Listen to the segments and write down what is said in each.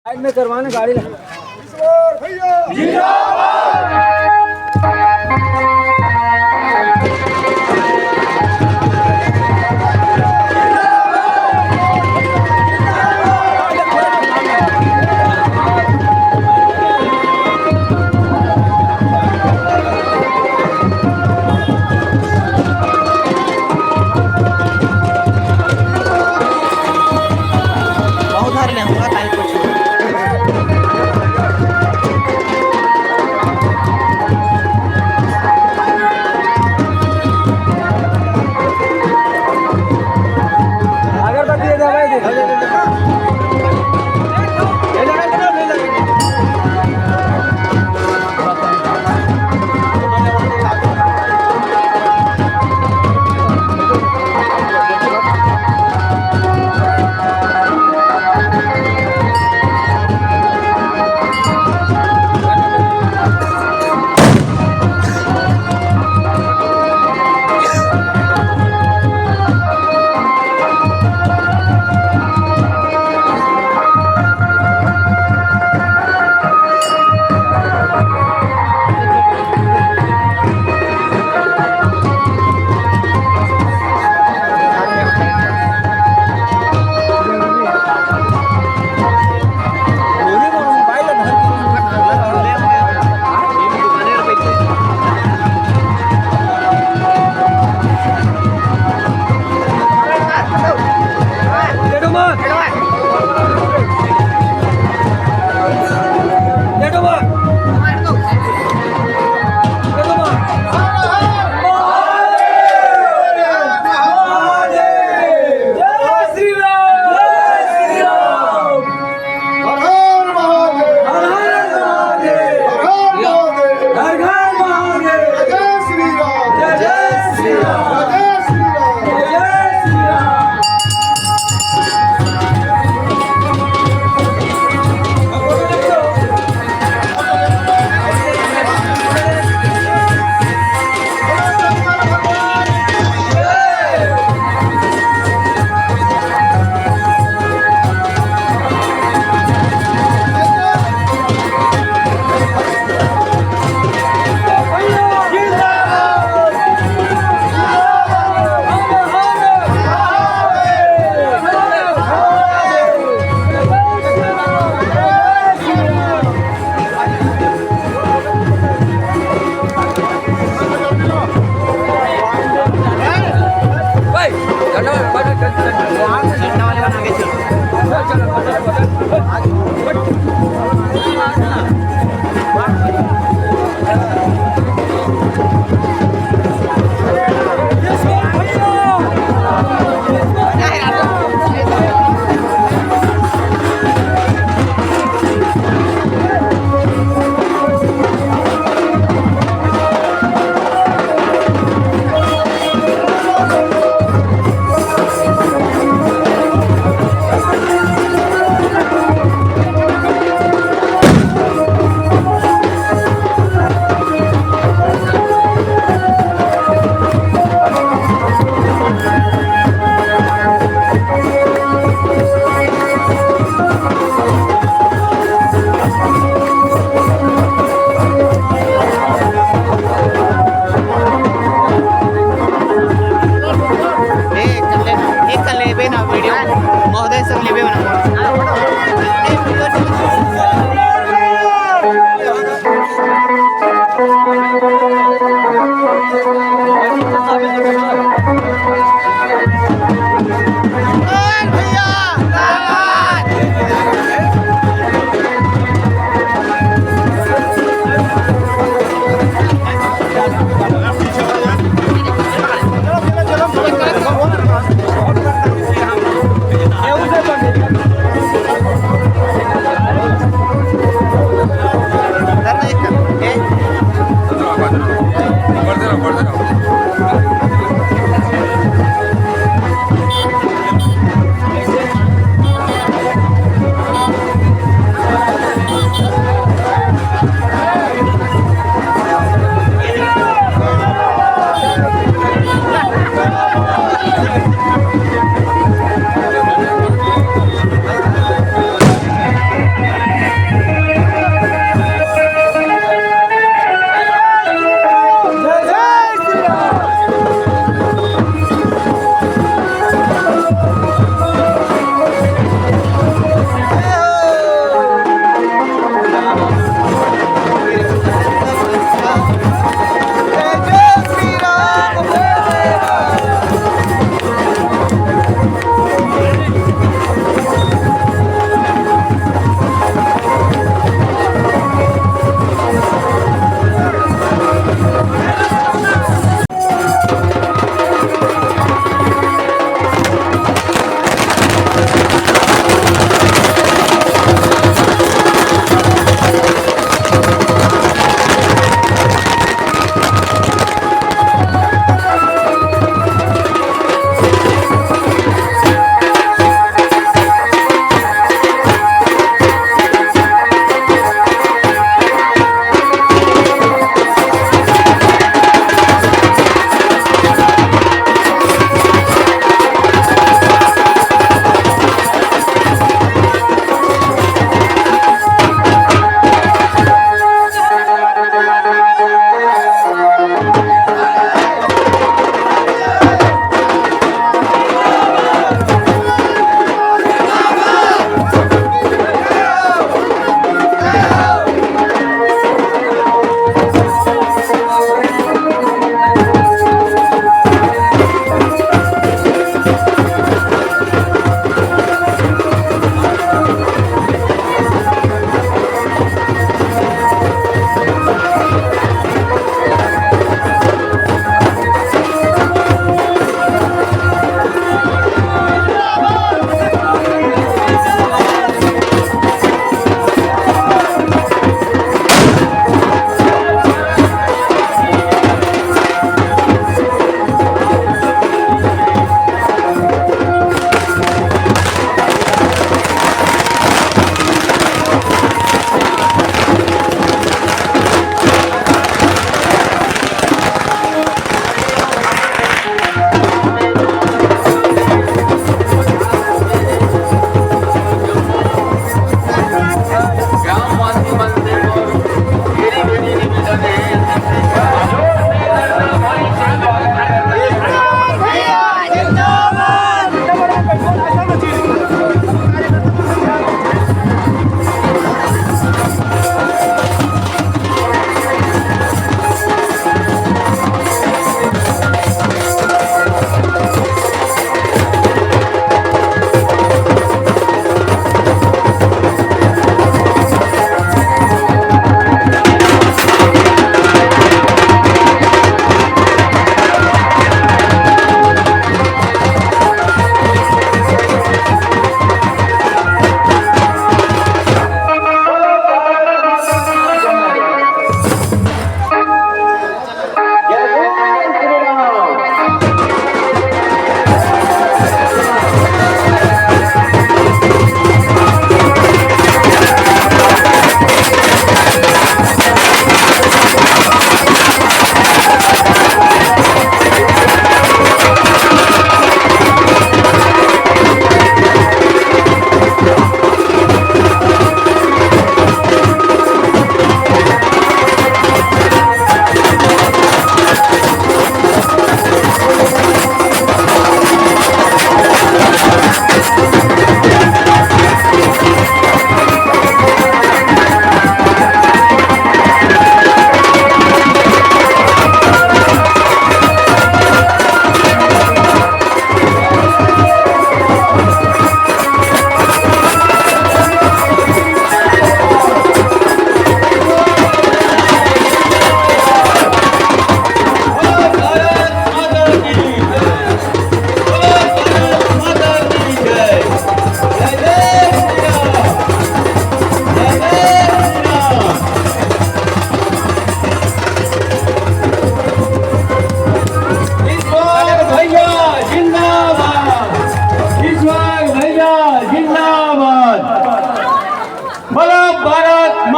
Side में करवाना गाड़ी चलो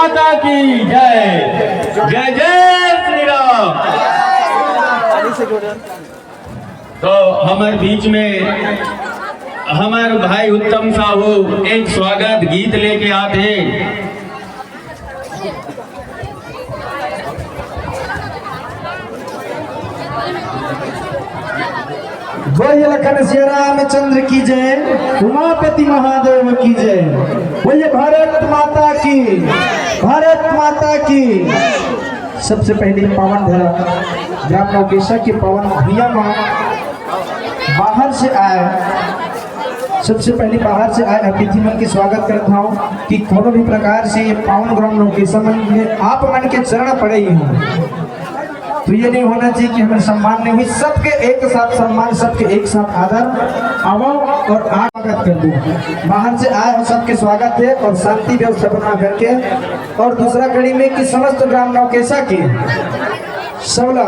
माता की जय। जय जय श्री राम। तो हमारे बीच में हमारे भाई उत्तम साहू एक स्वागत गीत लेके आते। बोलिए लखन श्री रामचंद्र की जय, उमापति महादेव की जय। बोलिए भारत माता की, भारत माता की। सबसे पहले पावन धरा ग्राम नौकेशा के पवन भैया माँ बाहर से आए। सबसे पहले बाहर से आए अतिथि मन के स्वागत करता हूँ कि कोनो भी प्रकार से ये पावन ग्राम नौकेशा मन में आप मन के चरण पड़े ही हों। तो ये नहीं होना चाहिए कि हमें सम्मान नहीं हुई। सबके एक साथ सम्मान, सबके एक साथ आदर। आओ और स्वागत कर दो। बाहर से आए और सबके स्वागत है और शांति व्यवस्था बना करके। और दूसरा कड़ी में कि समस्त ग्राम नौकेशा की सबला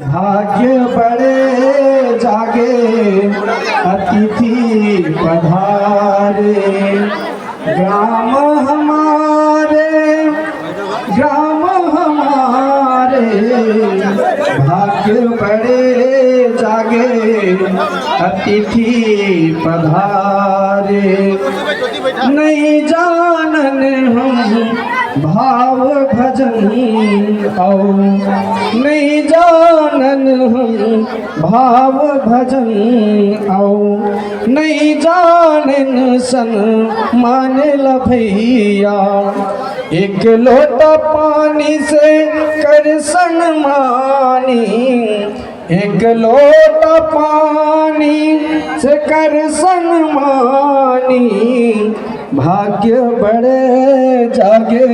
भाग्य बड़े जागे अतिथि पधारे। ग्राम हमारे, ग्राम हमारे भाग्य बड़े जागे अतिथि पधारे। नहीं जानन हम भाव भजन औ, नहीं जानन हम भाव भजन औ। नहीं जानन सन मान भैया। एक लोटा पानी से कर सनमानी। एक लोटा पानी से कर सनमानी। भाग्य बड़े जागे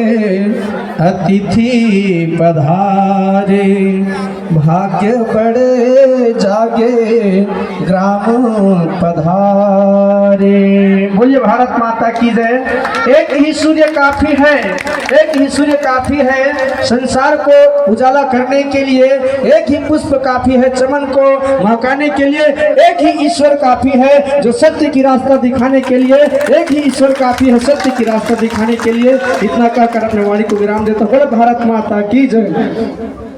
अतिथि पधारे। भाग्य बड़े जागे ग्राम पधारे। बोलिए भारत माता की जय। एक ही सूर्य काफी है, एक ही सूर्य काफी है संसार को उजाला करने के लिए। एक ही पुष्प काफी है चमन को महकाने के लिए। एक ही ईश्वर काफी है जो सत्य की रास्ता दिखाने के लिए। एक ही ईश्वर काफी है सत्य की रास्ता दिखाने के लिए। इतना कहकर अपने वाणी को विराम देता हूँ। भारत माता की जय।